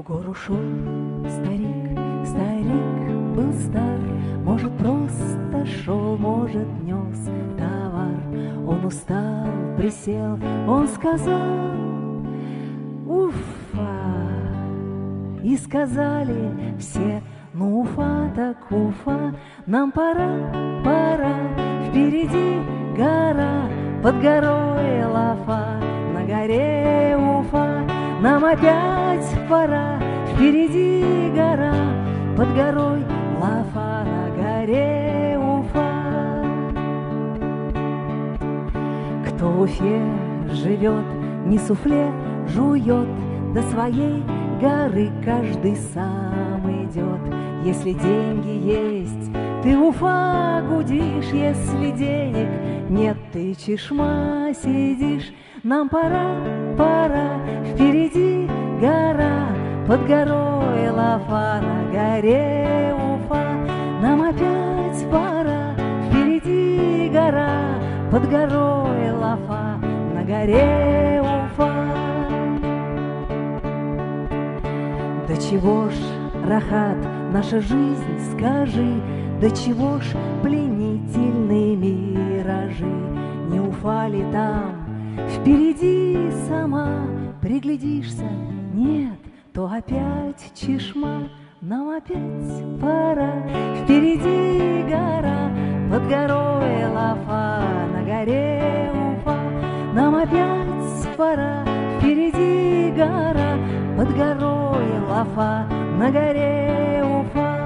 гору шел старик, старик был стар, может, просто шел, может, нес товар. Он устал, присел, он сказал: Уфа! И сказали все: ну, Уфа так Уфа, нам пора, пора, впереди гора, под горой Лафа, на горе Уфа, нам опять пора, впереди гора, под горой Лафа, на горе Уфа. Кто в Уфе живет, не суфле жует, до своей горы каждый сам идет. Если деньги есть, ты Уфа гудишь, если денег нет, ты Чишма сидишь. Нам пора, пора, впереди гора, под горой Лафа, на горе Уфа, нам опять пора, впереди гора, под горой Лафа, на горе Уфа. Да чего ж, Рахат, наша жизнь, скажи, да чего ж пленительные миражи? Не Уфа ли там впереди сама? Приглядишься, нет, то опять Чишма. Нам опять пора, впереди гора, под горой Лафа, на горе Уфа. Нам опять пора, впереди гора, под горой Лафа, на горе Уфа.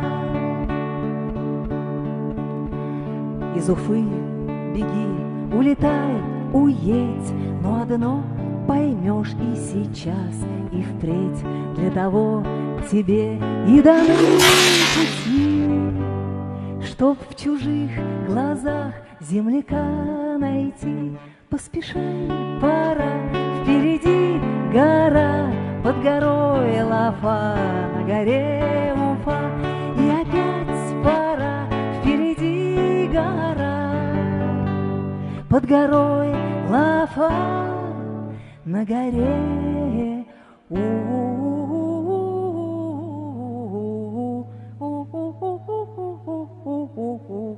Из Уфы беги, улетай, уедь, но одно поймешь и сейчас, и впредь. Для того тебе и даны пути, чтоб в чужих глазах земляка найти. Поспешай, пора, впереди гора, под горой Лафа, на горе Уфа. И опять пора, впереди гора, под горой Лафа, на горе Уфа.